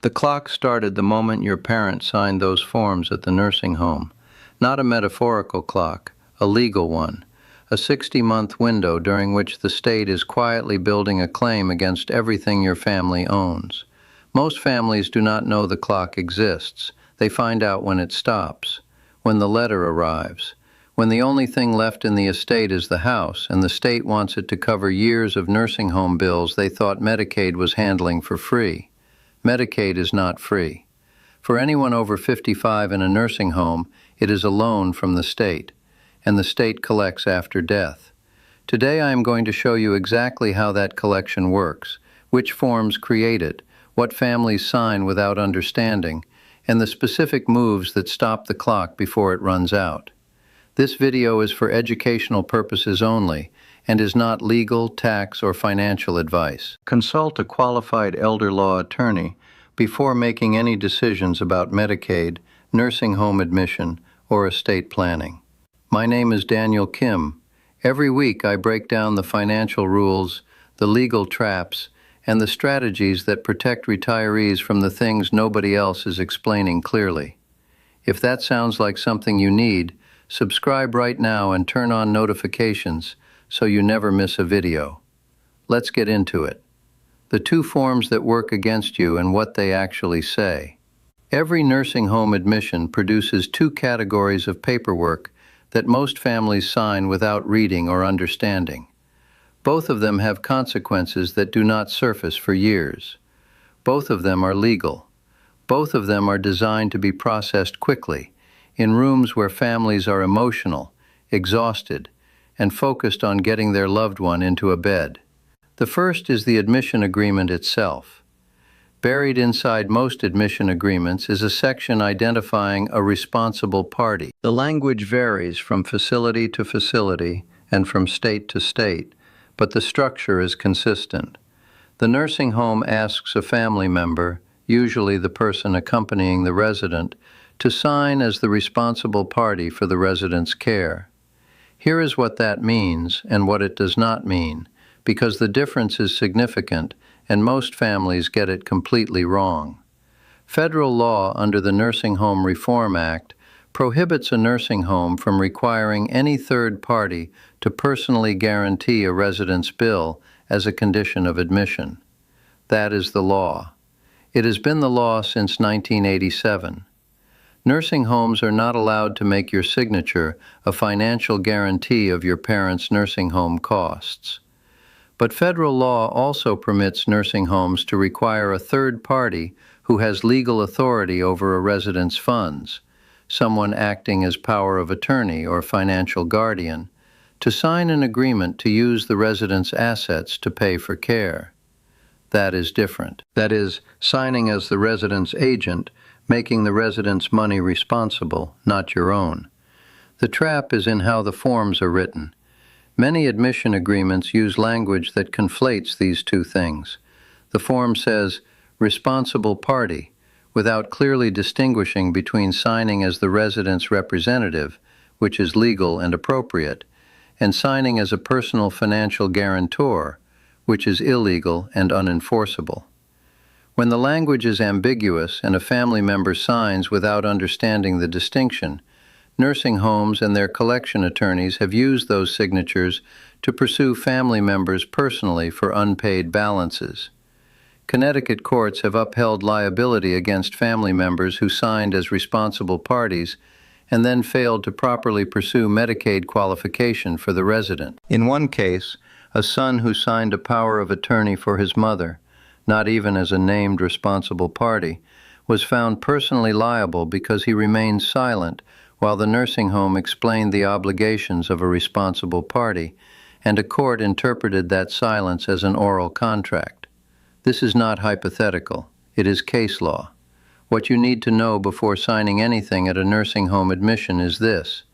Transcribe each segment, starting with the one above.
The clock started the moment your parents signed those forms at the nursing home. Not a metaphorical clock, a legal one. A 60-month window during which the state is quietly building a claim against everything your family owns. Most families do not know the clock exists. They find out when it stops, when the letter arrives, when the only thing left in the estate is the house, and the state wants it to cover years of nursing home bills they thought Medicaid was handling for free. Medicaid is not free. For anyone over 55 in a nursing home, it is a loan from the state, and the state collects after death. Today I am going to show you exactly how that collection works, which forms create it, what families sign without understanding, and the specific moves that stop the clock before it runs out. This video is for educational purposes only and is not legal, tax, or financial advice. Consult a qualified elder law attorney before making any decisions about Medicaid, nursing home admission, or estate planning. My name is Daniel Kim. Every week I break down the financial rules, the legal traps, and the strategies that protect retirees from the things nobody else is explaining clearly. If that sounds like something you need, subscribe right now and turn on notifications so you never miss a video. Let's get into it. The two forms that work against you and what they actually say. Every nursing home admission produces two categories of paperwork that most families sign without reading or understanding. Both of them have consequences that do not surface for years. Both of them are legal. Both of them are designed to be processed quickly, in rooms where families are emotional, exhausted, and focused on getting their loved one into a bed. The first is the admission agreement itself. Buried inside most admission agreements is a section identifying a responsible party. The language varies from facility to facility and from state to state, but the structure is consistent. The nursing home asks a family member, usually the person accompanying the resident, to sign as the responsible party for the resident's care. Here is what that means and what it does not mean, because the difference is significant and most families get it completely wrong. Federal law under the Nursing Home Reform Act prohibits a nursing home from requiring any third party to personally guarantee a resident's bill as a condition of admission. That is the law. It has been the law since 1987. Nursing homes are not allowed to make your signature a financial guarantee of your parents' nursing home costs. But federal law also permits nursing homes to require a third party who has legal authority over a resident's funds, someone acting as power of attorney or financial guardian, to sign an agreement to use the resident's assets to pay for care. That is different. That is, signing as the resident's agent, making the resident's money responsible, not your own. The trap is in how the forms are written. Many admission agreements use language that conflates these two things. The form says, responsible party, without clearly distinguishing between signing as the resident's representative, which is legal and appropriate, and signing as a personal financial guarantor, which is illegal and unenforceable. When the language is ambiguous and a family member signs without understanding the distinction, nursing homes and their collection attorneys have used those signatures to pursue family members personally for unpaid balances. Connecticut courts have upheld liability against family members who signed as responsible parties and then failed to properly pursue Medicaid qualification for the resident. In one case, a son who signed a power of attorney for his mother, not even as a named responsible party, was found personally liable because he remained silent while the nursing home explained the obligations of a responsible party, and a court interpreted that silence as an oral contract. This is not hypothetical. It is case law. What you need to know before signing anything at a nursing home admission is this.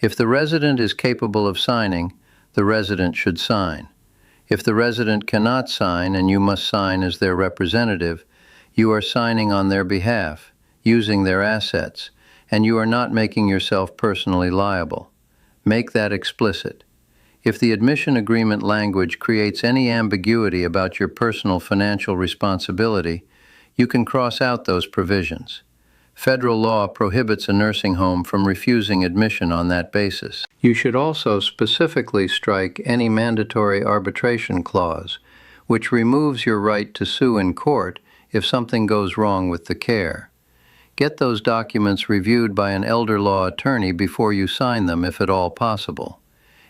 If the resident is capable of signing, the resident should sign. If the resident cannot sign and you must sign as their representative, you are signing on their behalf, using their assets, and you are not making yourself personally liable. Make that explicit. If the admission agreement language creates any ambiguity about your personal financial responsibility, You can cross out those provisions. Federal law prohibits a nursing home from refusing admission on that basis. You should also specifically strike any mandatory arbitration clause, which removes your right to sue in court if something goes wrong with the care. Get those documents reviewed by an elder law attorney before you sign them, if at all possible.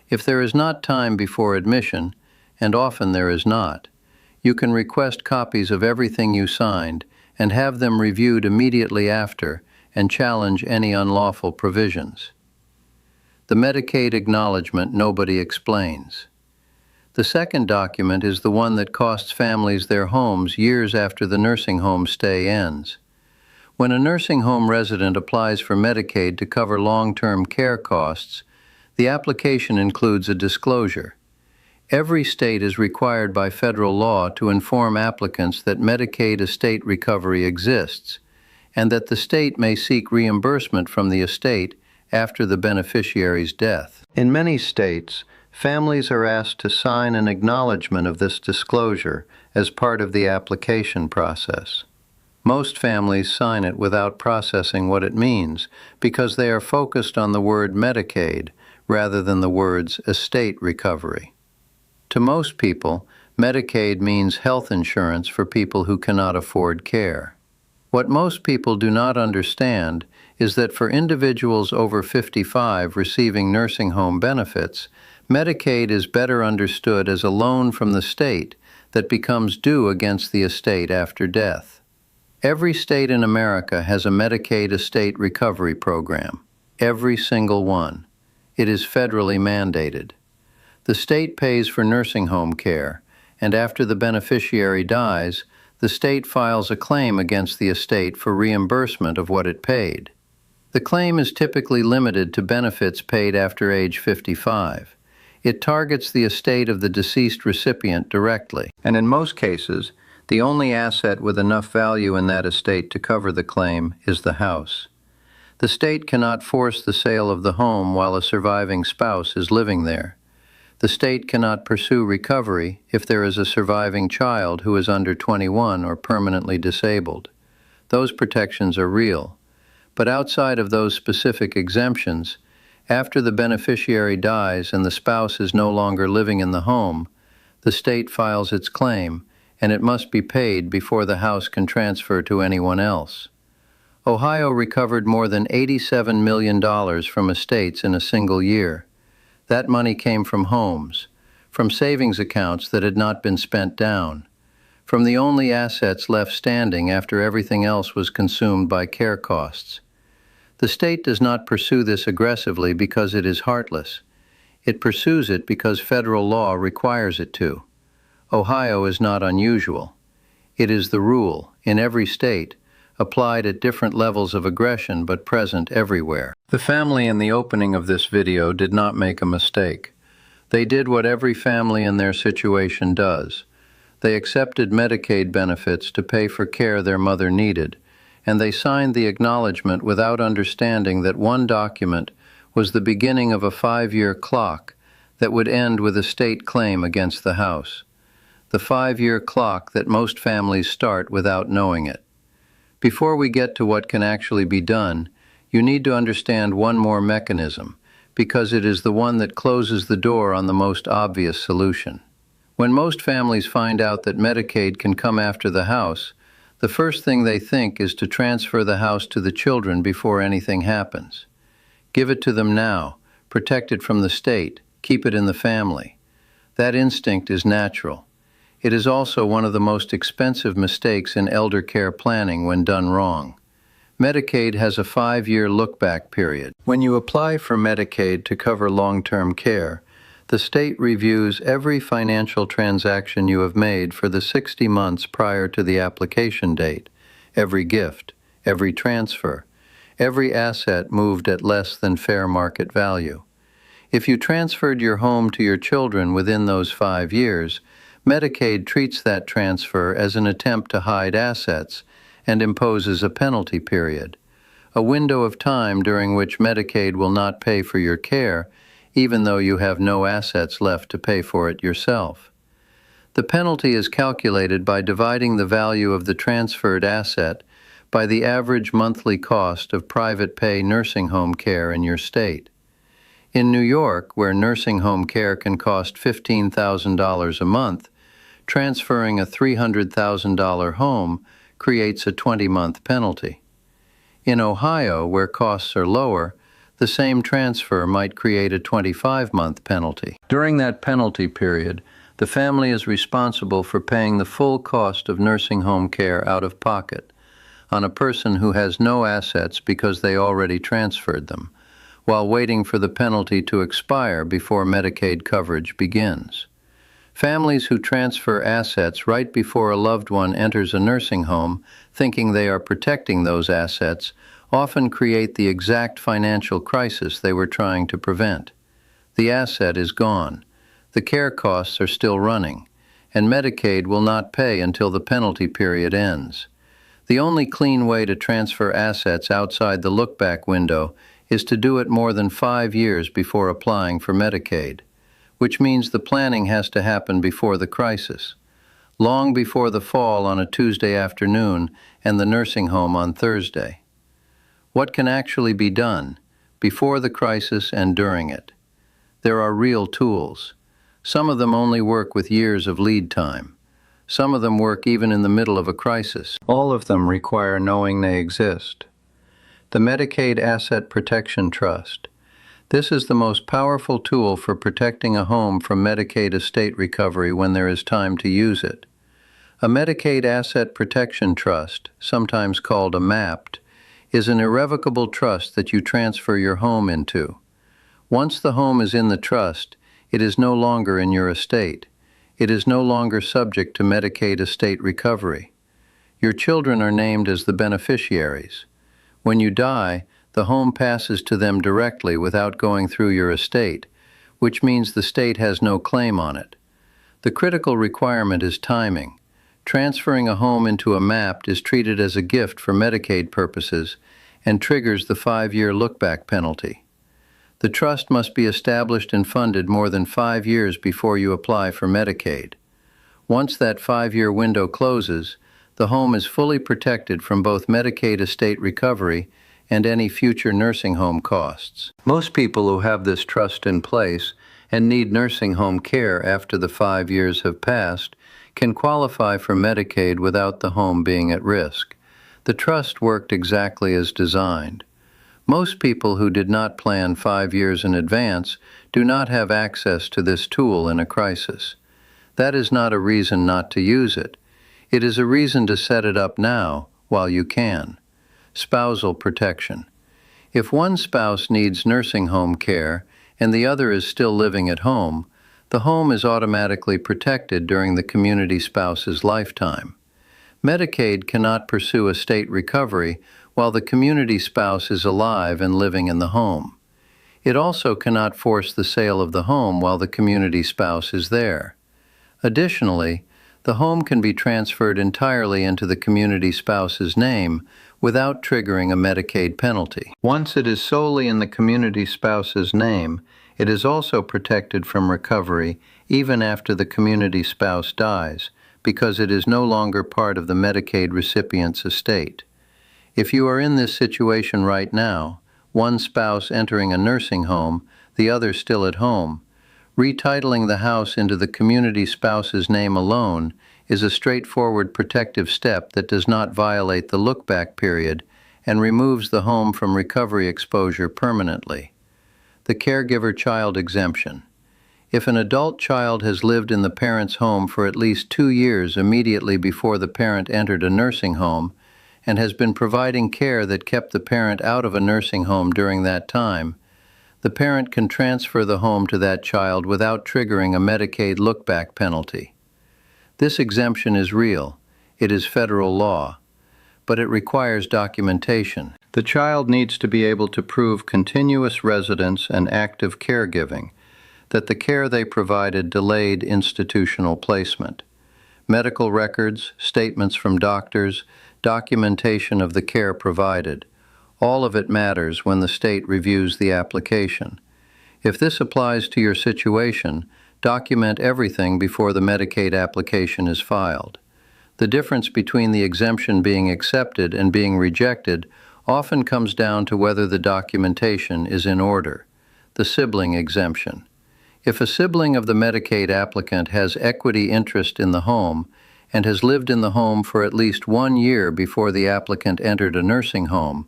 If there is not time before admission, and often there is not, you can request copies of everything you signed and have them reviewed immediately after and challenge any unlawful provisions. The Medicaid acknowledgement nobody explains. The second document is the one that costs families their homes years after the nursing home stay ends. When a nursing home resident applies for Medicaid to cover long-term care costs, the application includes a disclosure. Every state is required by federal law to inform applicants that Medicaid estate recovery exists, and that the state may seek reimbursement from the estate after the beneficiary's death. In many states, families are asked to sign an acknowledgement of this disclosure as part of the application process. Most families sign it without processing what it means because they are focused on the word Medicaid rather than the words estate recovery. To most people, Medicaid means health insurance for people who cannot afford care. What most people do not understand is that for individuals over 55 receiving nursing home benefits, Medicaid is better understood as a loan from the state that becomes due against the estate after death. Every state in America has a Medicaid estate recovery program. Every single one. It is federally mandated. The state pays for nursing home care, and after the beneficiary dies, the state files a claim against the estate for reimbursement of what it paid. The claim is typically limited to benefits paid after age 55. It targets the estate of the deceased recipient directly, and in most cases, the only asset with enough value in that estate to cover the claim is the house. The state cannot force the sale of the home while a surviving spouse is living there. The state cannot pursue recovery if there is a surviving child who is under 21 or permanently disabled. Those protections are real. But outside of those specific exemptions, after the beneficiary dies and the spouse is no longer living in the home, the state files its claim, and it must be paid before the house can transfer to anyone else. Ohio recovered more than $87 million from estates in a single year. That money came from homes, from savings accounts that had not been spent down, from the only assets left standing after everything else was consumed by care costs. The state does not pursue this aggressively because it is heartless. It pursues it because federal law requires it to. Ohio is not unusual. It is the rule, in every state, applied at different levels of aggression but present everywhere. The family in the opening of this video did not make a mistake. They did what every family in their situation does. They accepted Medicaid benefits to pay for care their mother needed, and they signed the acknowledgement without understanding that one document was the beginning of a 5-year clock that would end with a state claim against the house. The 5-year clock that most families start without knowing it. Before we get to what can actually be done, you need to understand one more mechanism, because it is the one that closes the door on the most obvious solution. When most families find out that Medicaid can come after the house, the first thing they think is to transfer the house to the children before anything happens. Give it to them now, protect it from the state, keep it in the family. That instinct is natural. It is also one of the most expensive mistakes in elder care planning when done wrong. Medicaid has a 5-year look-back period. When you apply for Medicaid to cover long-term care, the state reviews every financial transaction you have made for the 60 months prior to the application date, every gift, every transfer, every asset moved at less than fair market value. If you transferred your home to your children within those 5 years, Medicaid treats that transfer as an attempt to hide assets and imposes a penalty period, a window of time during which Medicaid will not pay for your care, even though you have no assets left to pay for it yourself. The penalty is calculated by dividing the value of the transferred asset by the average monthly cost of private pay nursing home care in your state. In New York, where nursing home care can cost $15,000 a month, transferring a $300,000 home creates a 20-month penalty. In Ohio, where costs are lower, the same transfer might create a 25-month penalty. During that penalty period, the family is responsible for paying the full cost of nursing home care out of pocket on a person who has no assets because they already transferred them, while waiting for the penalty to expire before Medicaid coverage begins. Families who transfer assets right before a loved one enters a nursing home, thinking they are protecting those assets, often create the exact financial crisis they were trying to prevent. The asset is gone. The care costs are still running, and Medicaid will not pay until the penalty period ends. The only clean way to transfer assets outside the look-back window is to do it more than 5 years before applying for Medicaid, which means the planning has to happen before the crisis, long before the fall on a Tuesday afternoon and the nursing home on Thursday. What can actually be done before the crisis and during it? There are real tools. Some of them only work with years of lead time. Some of them work even in the middle of a crisis. All of them require knowing they exist. The Medicaid Asset Protection Trust. This is the most powerful tool for protecting a home from Medicaid estate recovery when there is time to use it. A Medicaid Asset Protection Trust, sometimes called a MAPT, is an irrevocable trust that you transfer your home into. Once the home is in the trust, it is no longer in your estate. It is no longer subject to Medicaid estate recovery. Your children are named as the beneficiaries. When you die, the home passes to them directly without going through your estate, which means the state has no claim on it. The critical requirement is timing. Transferring a home into a MAPT is treated as a gift for Medicaid purposes and triggers the 5-year look-back penalty. The trust must be established and funded more than 5 years before you apply for Medicaid. Once that 5-year window closes, the home is fully protected from both Medicaid estate recovery and any future nursing home costs. Most people who have this trust in place and need nursing home care after the 5 years have passed can qualify for Medicaid without the home being at risk. The trust worked exactly as designed. Most people who did not plan 5 years in advance do not have access to this tool in a crisis. That is not a reason not to use it. It is a reason to set it up now while you can. Spousal protection. If one spouse needs nursing home care and the other is still living at home, the home is automatically protected during the community spouse's lifetime. Medicaid cannot pursue estate recovery while the community spouse is alive and living in the home. It also cannot force the sale of the home while the community spouse is there. Additionally, the home can be transferred entirely into the community spouse's name without triggering a Medicaid penalty. Once it is solely in the community spouse's name, it is also protected from recovery even after the community spouse dies, because it is no longer part of the Medicaid recipient's estate. If you are in this situation right now, one spouse entering a nursing home, the other still at home, retitling the house into the community spouse's name alone is a straightforward protective step that does not violate the look-back period and removes the home from recovery exposure permanently. The caregiver child exemption. If an adult child has lived in the parent's home for at least 2 years immediately before the parent entered a nursing home and has been providing care that kept the parent out of a nursing home during that time, the parent can transfer the home to that child without triggering a Medicaid look-back penalty. This exemption is real. It is federal law, but it requires documentation. The child needs to be able to prove continuous residence and active caregiving, that the care they provided delayed institutional placement. Medical records, statements from doctors, documentation of the care provided. All of it matters when the state reviews the application. If this applies to your situation, Document everything before the Medicaid application is filed. The difference between the exemption being accepted and being rejected often comes down to whether the documentation is in order. The sibling exemption. If a sibling of the Medicaid applicant has equity interest in the home and has lived in the home for at least 1 year before the applicant entered a nursing home,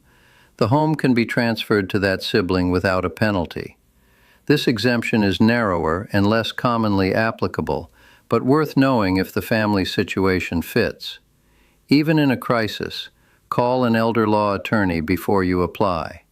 the home can be transferred to that sibling without a penalty. This exemption is narrower and less commonly applicable, but worth knowing if the family situation fits. Even in a crisis, call an elder law attorney before you apply.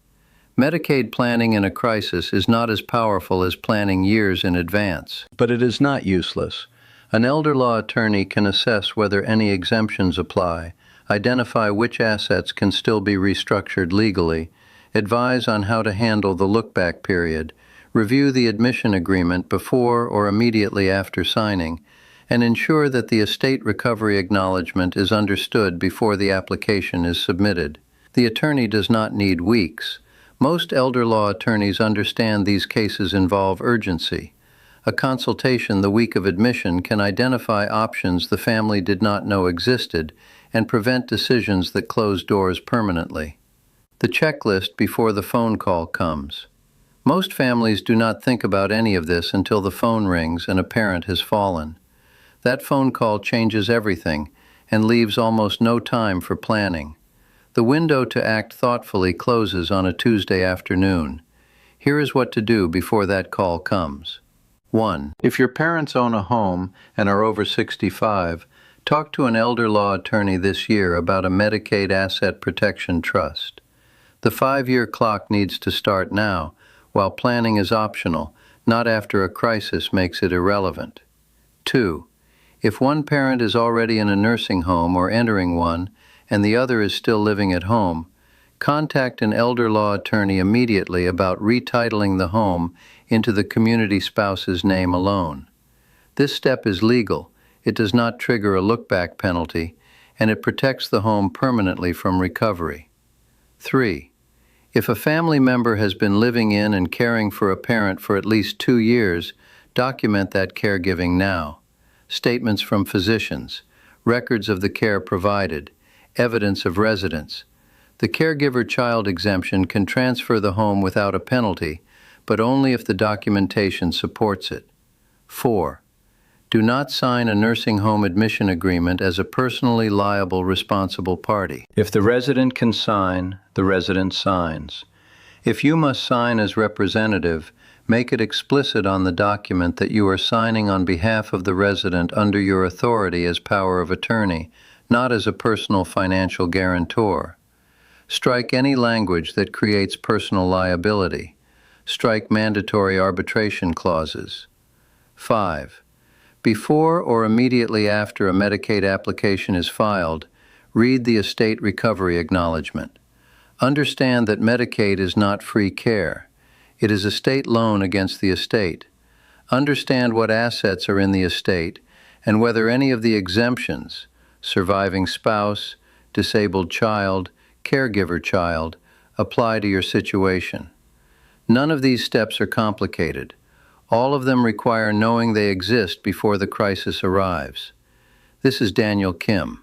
Medicaid planning in a crisis is not as powerful as planning years in advance, but it is not useless. An elder law attorney can assess whether any exemptions apply, identify which assets can still be restructured legally, advise on how to handle the look-back period, review the admission agreement before or immediately after signing, and ensure that the estate recovery acknowledgement is understood before the application is submitted. The attorney does not need weeks. Most elder law attorneys understand these cases involve urgency. A consultation the week of admission can identify options the family did not know existed and prevent decisions that close doors permanently. The checklist before the phone call comes. Most families do not think about any of this until the phone rings and a parent has fallen. That phone call changes everything and leaves almost no time for planning. The window to act thoughtfully closes on a Tuesday afternoon. Here is what to do before that call comes. 1. If your parents own a home and are over 65, talk to an elder law attorney this year about a Medicaid Asset Protection Trust. The 5-year clock needs to start now, while planning is optional, not after a crisis makes it irrelevant. 2. If one parent is already in a nursing home or entering one, and the other is still living at home, contact an elder law attorney immediately about retitling the home into the community spouse's name alone. This step is legal, it does not trigger a look-back penalty, and it protects the home permanently from recovery. 3. If a family member has been living in and caring for a parent for at least 2 years, document that caregiving now. Statements from physicians, records of the care provided, evidence of residence. The caregiver-child exemption can transfer the home without a penalty, but only if the documentation supports it. 4. Do not sign a nursing home admission agreement as a personally liable responsible party. If the resident can sign, the resident signs. If you must sign as representative, make it explicit on the document that you are signing on behalf of the resident under your authority as power of attorney, not as a personal financial guarantor. Strike any language that creates personal liability. Strike mandatory arbitration clauses. 5. Before or immediately after a Medicaid application is filed, read the estate recovery acknowledgement. Understand that Medicaid is not free care. It is a state loan against the estate. Understand what assets are in the estate and whether any of the exemptions, surviving spouse, disabled child, caregiver child, apply to your situation. None of these steps are complicated. All of them require knowing they exist before the crisis arrives. This is Daniel Kim.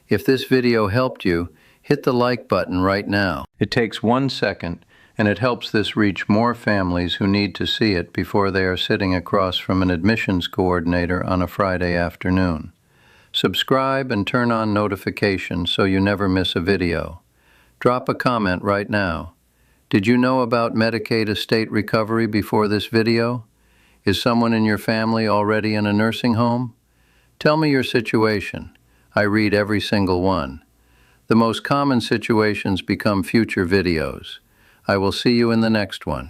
If this video helped you, hit the like button right now. It takes 1 second, and it helps this reach more families who need to see it before they are sitting across from an admissions coordinator on a Friday afternoon. Subscribe and turn on notifications so you never miss a video. Drop a comment right now. Did you know about Medicaid estate recovery before this video? Is someone in your family already in a nursing home? Tell me your situation. I read every single one. The most common situations become future videos. I will see you in the next one.